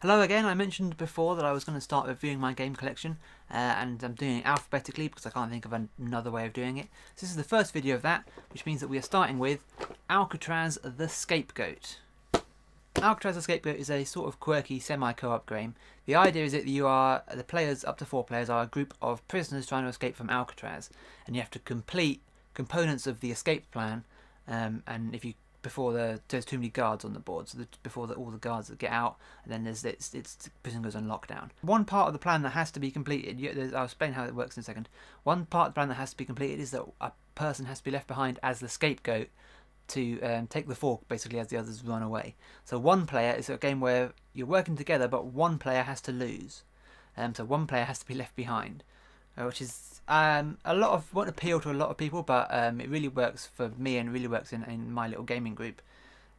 Hello again. I mentioned before that I was going to start reviewing my game collection, and I'm doing it alphabetically because I can't think of another way of doing it. So this is the first video of that, which means that we are starting with Alcatraz The Scapegoat. Alcatraz The Scapegoat is a sort of quirky semi-co-op game. The idea is that the players, up to 4 players, are a group of prisoners trying to escape from Alcatraz, and you have to complete components of the escape plan, and if you there's too many guards on the board, so all the guards that get out, and then the prison goes on lockdown. One part of the plan that has to be completed, I'll explain how it works in a second. One part of the plan that has to be completed is that a person has to be left behind as the scapegoat to take the fall, basically, as the others run away. So one player is a game where you're working together, but one player has to lose. So one player has to be left behind, which is won't appeal to a lot of people, but it really works for me and really works in my little gaming group.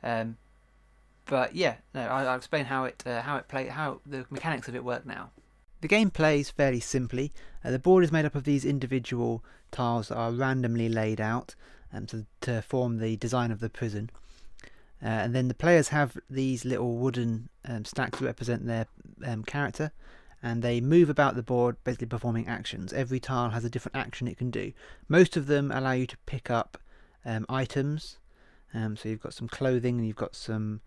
But yeah, no, I'll explain how the mechanics of it work now. The game plays fairly simply. The board is made up of these individual tiles that are randomly laid out to form the design of the prison. And then the players have these little wooden stacks that represent their character, and they move about the board, basically performing actions. Every tile has a different action it can do. Most of them allow you to pick up items. So you've got some clothing, and you've got some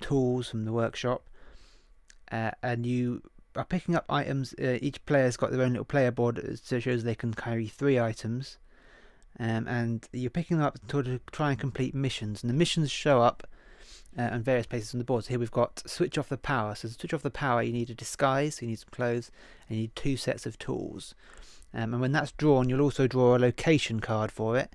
tools from the workshop, and you are picking up items. Each player's got their own little player board, so it shows they can carry 3 items, and you're picking them up to try and complete missions. And the missions show up on various places on the board. So here we've got switch off the power. So to switch off the power, you need a disguise, so you need some clothes, and you need 2 sets of tools. And when that's drawn, you'll also draw a location card for it.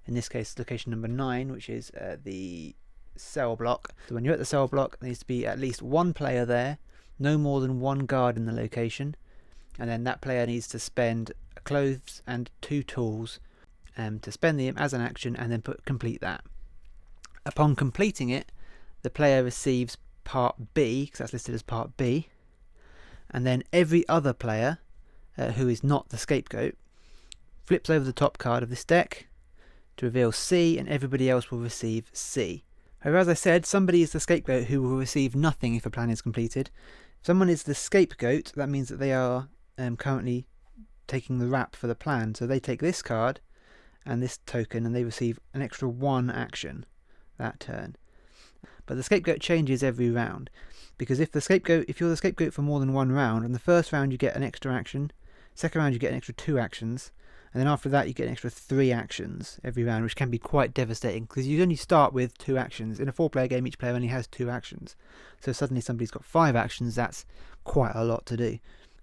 In this case, location number 9, which is the cell block. So when you're at the cell block, there needs to be at least 1 player there, no more than 1 guard in the location, and then that player needs to spend clothes and 2 tools to spend them as an action, and then complete that. Upon completing it, the player receives part B, because that's listed as part B, and then every other player who is not the scapegoat flips over the top card of this deck to reveal C, and everybody else will receive C. However, as I said, somebody is the scapegoat who will receive nothing if a plan is completed. If someone is the scapegoat, that means that they are currently taking the rap for the plan. So they take this card and this token, and they receive an extra 1 action that turn. But the scapegoat changes every round, because if you're the scapegoat for more than 1 round, in the first round you get an extra action, second round you get an extra 2 actions, and then after that you get an extra 3 actions every round, which can be quite devastating, because you only start with 2 actions. In a 4-player game, each player only has 2 actions, so suddenly somebody's got 5 actions. That's quite a lot to do.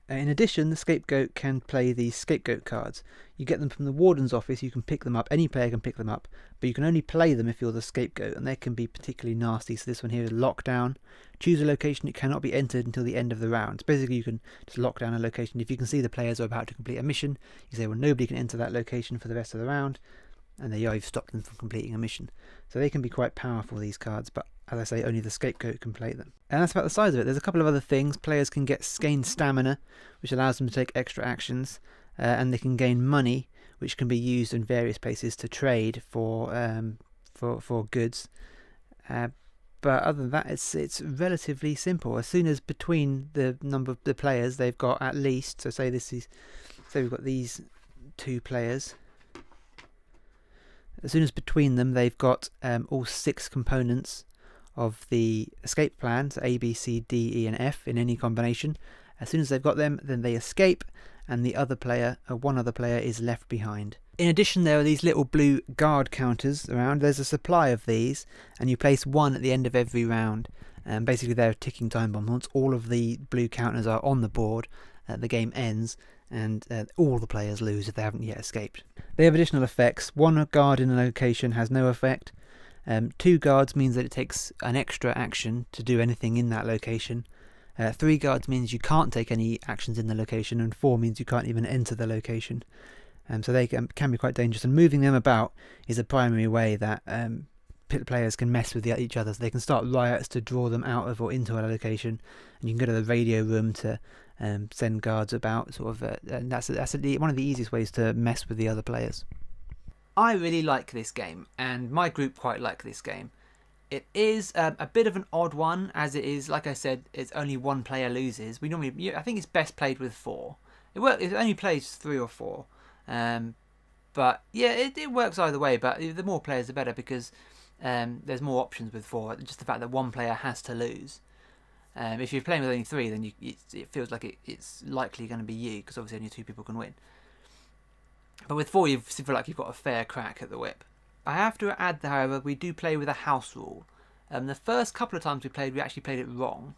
In addition, the scapegoat can play these scapegoat cards. You get them from the warden's office. You can pick them up. Any player can pick them up, but you can only play them if you're the scapegoat, and they can be particularly nasty. So this one here is lockdown. Choose a location. It cannot be entered until the end of the round. So basically, you can just lock down a location. If you can see the players are about to complete a mission, you say, well, nobody can enter that location for the rest of the round, and there you are, you've stopped them from completing a mission. So they can be quite powerful, these cards, but as I say, only the scapegoat can play them. And that's about the size of it. There's a couple of other things. Players can gain stamina, which allows them to take extra actions, and they can gain money, which can be used in various places to trade for goods. But other than that, it's relatively simple. As soon as between the number of the players, they've got at least, so say we've got these 2 players. As soon as between them they've got all 6 components of the escape plan, so A, B, C, D, E and F in any combination. As soon as they've got them, then they escape, and one other player is left behind. In addition, there are these little blue guard counters around. There's a supply of these, and you place 1 at the end of every round. Basically, they're a ticking time bomb. Once all of the blue counters are on the board, the game ends, and all the players lose if they haven't yet escaped. They have additional effects. 1 guard in a location has no effect. 2 guards means that it takes an extra action to do anything in that location. 3 guards means you can't take any actions in the location, and 4 means you can't even enter the location. So they can be quite dangerous, and moving them about is a primary way that players can mess with each other. So they can start riots to draw them out of or into a location, and you can go to the radio room to send guards about. And that's one of the easiest ways to mess with the other players. I really like this game, and my group quite like this game. It is a bit of an odd one, as it is, like I said, it's only one player loses. I think it's best played with 4. It only plays 3 or 4. But yeah, it works either way, but the more players the better, because there's more options with 4. Just the fact that one player has to lose. If you're playing with only 3, then it feels like it's likely going to be you, because obviously only 2 people can win. But with 4, you feel like you've got a fair crack at the whip. I have to add, however, we do play with a house rule. The first couple of times we actually played it wrong.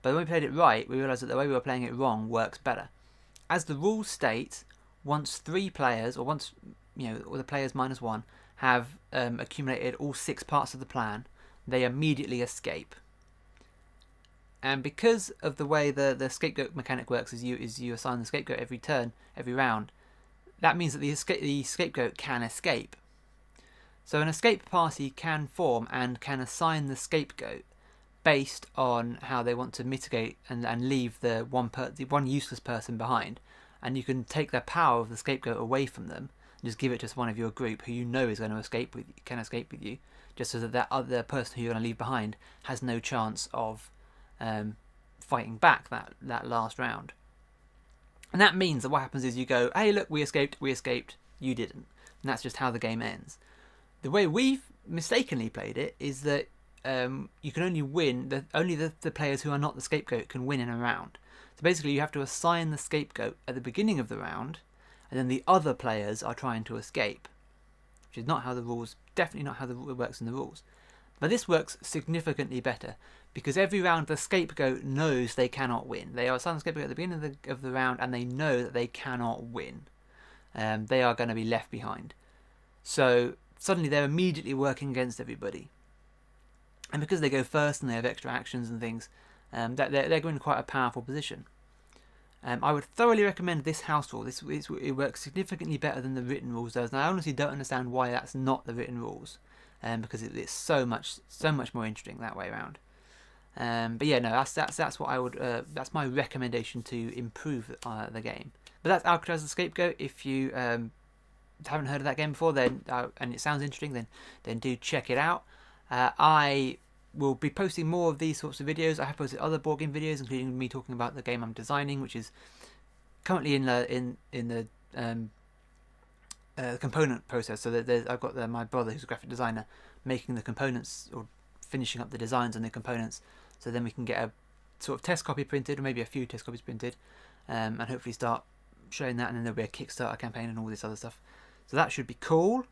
But when we played it right, we realised that the way we were playing it wrong works better. As the rules state, once 3 players, or once, or the players minus 1, have accumulated all 6 parts of the plan, they immediately escape. And because of the way the scapegoat mechanic works, is you assign the scapegoat every turn, every round, that means that the scapegoat can escape. So an escape party can form and can assign the scapegoat based on how they want to mitigate and leave the one useless person behind. And you can take the power of the scapegoat away from them and just give it to one of your group who you know is going to escape with you, just so that other person who you're going to leave behind has no chance of fighting back that last round. And that means that what happens is you go, hey, look, we escaped, you didn't. And that's just how the game ends. The way we've mistakenly played it is that you can only win, only the players who are not the scapegoat can win in a round. So basically you have to assign the scapegoat at the beginning of the round, and then the other players are trying to escape, which is not how the rules, definitely not how it works in the rules. But this works significantly better, because every round the scapegoat knows they cannot win. They are assigned the scapegoat at the beginning of the round, and they know that they cannot win. They are going to be left behind. So suddenly they're immediately working against everybody. And because they go first and they have extra actions and things, they're in quite a powerful position. I would thoroughly recommend this house rule. It works significantly better than the written rules does. Now I honestly don't understand why that's not the written rules, because it's so much more interesting that way around. But yeah, no, that's what I would. That's my recommendation to improve the game. But that's Alcatraz the Scapegoat. If you haven't heard of that game before, then and it sounds interesting, then do check it out. I will be posting more of these sorts of videos. I have posted other board game videos, including me talking about the game I'm designing, which is currently in the component process. So I've got my brother, who's a graphic designer, making the components or finishing up the designs on the components. So then we can get a sort of test copy printed, or maybe a few test copies printed, and hopefully start showing that. And then there'll be a Kickstarter campaign and all this other stuff. So that should be cool.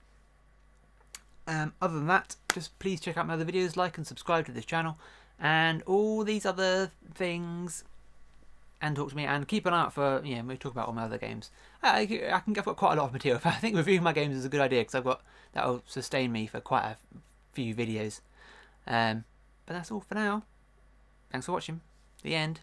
Other than that, just please check out my other videos, like and subscribe to this channel, and all these other things, and talk to me, and keep an eye out for, we talk about all my other games. I've got quite a lot of material. I think reviewing my games is a good idea, because that'll sustain me for quite a few videos. But that's all for now. Thanks for watching. The end.